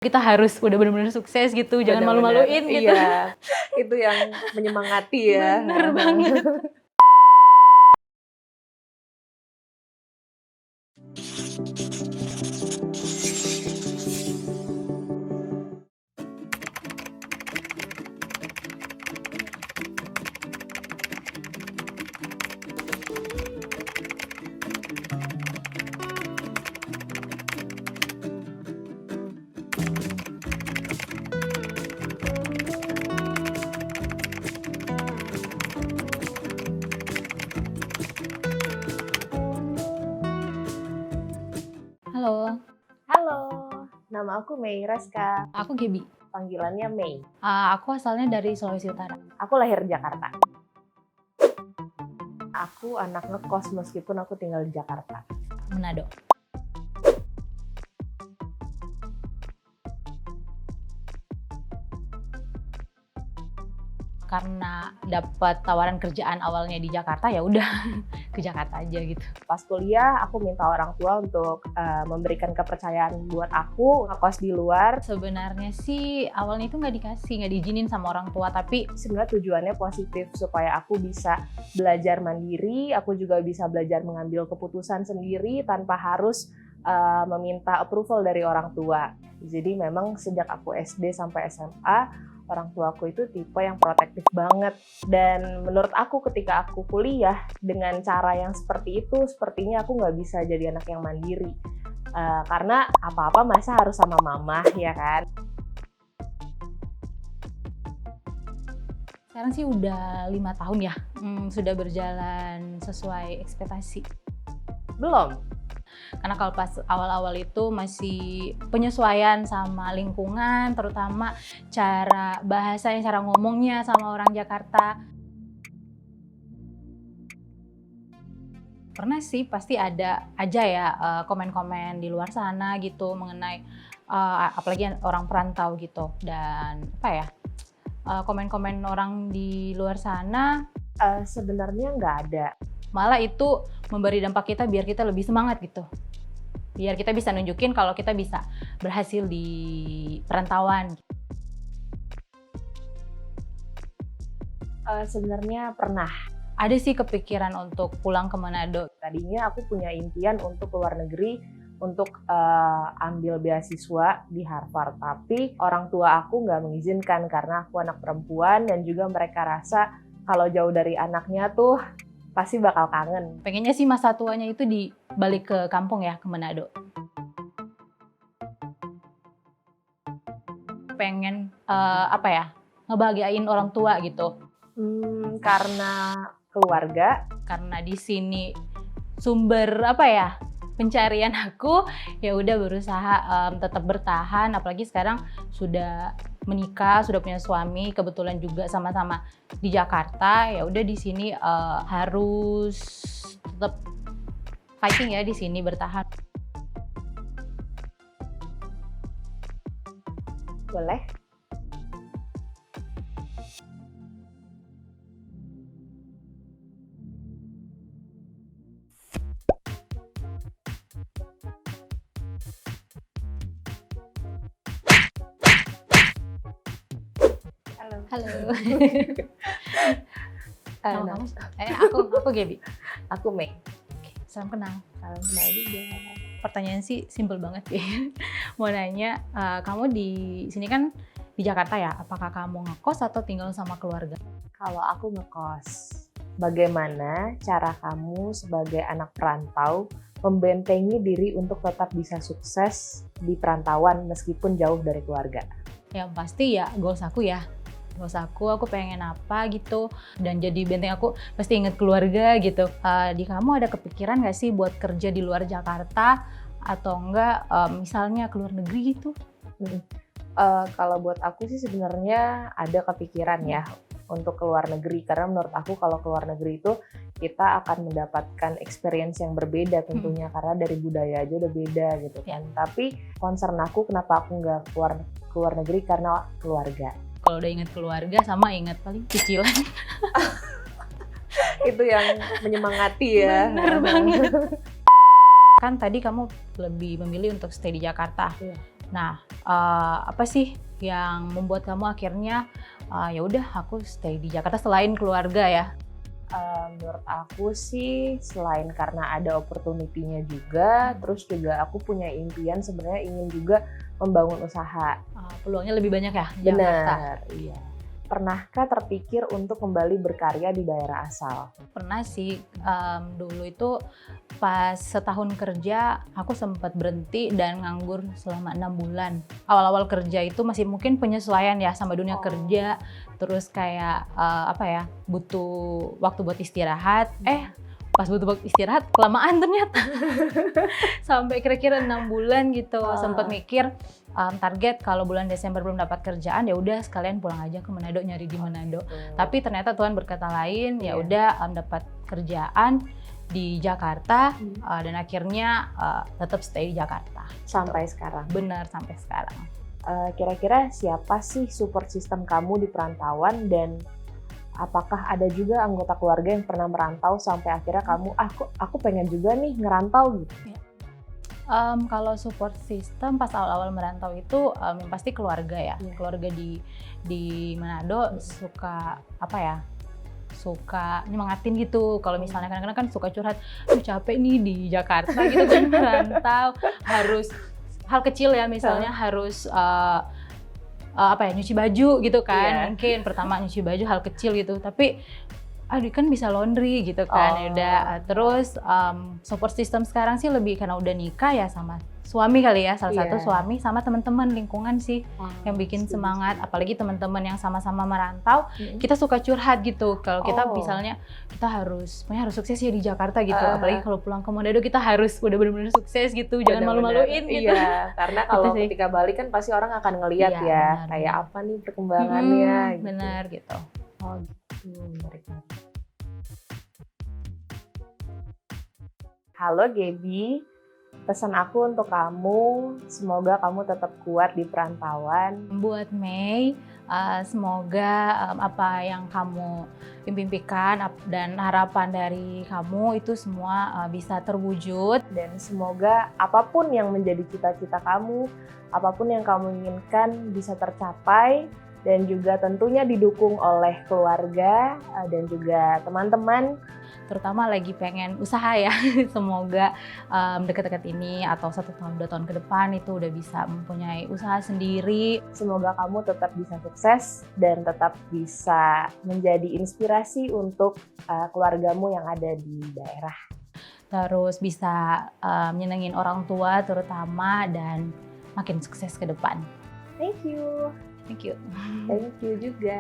Kita harus udah benar-benar sukses gitu, jangan malu-maluin gitu. Iya, itu yang menyemangati ya. Bener banget. Halo, Halo, nama aku Mei Reska, aku Gaby. panggilannya Mei. Aku asalnya dari Sulawesi Utara. Aku lahir di Jakarta. Aku anak ngekos meskipun aku tinggal di Jakarta. Manado. Karena dapat tawaran kerjaan awalnya di Jakarta, ya udah ke Jakarta aja gitu. Pas kuliah, aku minta orang tua untuk memberikan kepercayaan buat aku ngekos di luar. Sebenarnya sih awalnya itu nggak diizinin sama orang tua, tapi Sebenarnya tujuannya positif supaya aku bisa belajar mandiri, aku juga bisa belajar mengambil keputusan sendiri tanpa harus meminta approval dari orang tua. Jadi memang sejak aku SD sampai SMA, orang tuaku itu tipe yang protektif banget. Dan menurut aku ketika aku kuliah dengan cara yang seperti itu, sepertinya aku nggak bisa jadi anak yang mandiri. Karena apa-apa masa harus sama mama, ya kan? sekarang sih udah 5 tahun ya. Sudah berjalan sesuai ekspektasi. Belum. Karena kalau pas awal-awal itu masih penyesuaian sama lingkungan, terutama cara bahasanya, cara ngomongnya sama orang Jakarta. Pernah sih, pasti ada aja ya komen-komen di luar sana gitu mengenai apalagi orang perantau gitu. Dan apa ya, komen-komen orang di luar sana Sebenarnya nggak ada. malah itu memberi dampak kita biar kita lebih semangat gitu. Biar kita bisa nunjukin kalau kita bisa berhasil di perantauan. Sebenarnya pernah. Ada sih kepikiran untuk pulang ke Manado. Tadinya aku punya impian untuk keluar negeri untuk ambil beasiswa di Harvard. Tapi orang tua aku nggak mengizinkan karena aku anak perempuan dan juga mereka rasa kalau jauh dari anaknya tuh pasti bakal kangen. Pengennya sih masa tuanya itu balik ke kampung ya, ke Manado. Pengen ngebahagiain orang tua gitu. Karena keluarga. Karena di sini sumber pencarian aku, ya udah berusaha tetap bertahan. Apalagi sekarang sudah menikah, sudah punya suami, kebetulan juga sama-sama di Jakarta. Ya udah di sini harus tetap fighting ya, di sini bertahan. Boleh? Halo. Nama Aku Gaby. aku Mei. Salam kenal. Salam kenal juga. Pertanyaan sih simple banget ya. Mau nanya, kamu di sini kan di Jakarta ya, apakah kamu ngekos atau tinggal sama keluarga? Kalau aku ngekos, bagaimana cara kamu sebagai anak perantau membentengi diri untuk tetap bisa sukses di perantauan meskipun jauh dari keluarga? Yang pasti ya goals aku ya. Goals aku pengen apa gitu. Dan jadi benteng aku pasti inget keluarga gitu. Di kamu ada kepikiran gak sih buat kerja di luar Jakarta? Atau enggak misalnya ke luar negeri gitu? Kalau buat aku sih sebenarnya ada kepikiran ya untuk keluar negeri. Karena menurut aku kalau keluar negeri itu kita akan mendapatkan experience yang berbeda tentunya. Karena dari budaya aja udah beda gitu kan. Tapi concern aku kenapa aku nggak keluar negeri karena keluarga. Kalau udah inget keluarga sama inget paling cicilan. Itu yang menyemangati ya. Bener banget. Kan tadi kamu lebih memilih untuk stay di Jakarta. Iya. Nah, apa sih yang membuat kamu akhirnya ya udah aku stay di Jakarta selain keluarga ya? Menurut aku sih selain karena ada opportunity-nya juga, terus juga aku punya impian sebenarnya ingin juga membangun usaha. Peluangnya lebih banyak ya di Jakarta? Benar, iya. Pernahkah terpikir untuk kembali berkarya di daerah asal? Pernah sih, dulu itu pas setahun kerja aku sempat berhenti dan nganggur selama 6 bulan. Awal-awal kerja itu masih mungkin penyesuaian ya sama dunia kerja, terus kayak apa ya, butuh waktu buat istirahat. Pas butuh waktu istirahat kelamaan ternyata. Sampai kira-kira 6 bulan gitu. Sempat mikir target kalau bulan Desember belum dapat kerjaan ya udah sekalian pulang aja ke Manado, nyari di Manado. Tapi ternyata Tuhan berkata lain, ya udah dapat kerjaan di Jakarta dan akhirnya tetap stay di Jakarta. Sampai sekarang? Benar, sampai sekarang. Kira-kira siapa sih support system kamu di perantauan, dan apakah ada juga anggota keluarga yang pernah merantau sampai akhirnya kamu, aku pengen juga nih ngerantau gitu? Kalau support system pas awal-awal merantau itu yang pasti keluarga ya. Keluarga di Manado suka apa ya? Suka nyemangatin gitu. Kalau misalnya kadang-kadang kan suka curhat, capek nih di Jakarta gitu kan merantau, harus hal kecil ya misalnya harus apa ya, nyuci baju gitu kan. Mungkin pertama nyuci baju hal kecil gitu, tapi kan bisa laundry gitu kan. Ya udah, terus support system sekarang sih lebih karena udah nikah ya sama suami kali ya, salah satu suami sama teman-teman lingkungan sih yang bikin semangat. Apalagi teman-teman yang sama-sama merantau, kita suka curhat gitu. Kalau kita misalnya kita harus sukses ya di Jakarta gitu. Apalagi kalau pulang ke Manado kita harus udah benar-benar sukses gitu, jangan malu-maluin gitu. Iya, karena kalau ketika balik kan pasti orang akan ngelihat ya, kayak apa nih perkembangannya. Gitu. Benar gitu. Oh gitu, menarik. Halo Gaby, pesan aku untuk kamu, semoga kamu tetap kuat di perantauan. Buat Mei, semoga apa yang kamu impikan dan harapan dari kamu itu semua bisa terwujud. Dan semoga apapun yang menjadi cita-cita kamu, apapun yang kamu inginkan bisa tercapai. Dan juga tentunya didukung oleh keluarga dan juga teman-teman. Terutama lagi pengen usaha ya, semoga dekat-dekat ini atau 1 tahun 2 tahun ke depan itu udah bisa mempunyai usaha sendiri. Semoga kamu tetap bisa sukses dan tetap bisa menjadi inspirasi untuk keluargamu yang ada di daerah. Terus bisa nyenengin orang tua terutama dan makin sukses ke depan. Thank you. Thank you. Thank you juga.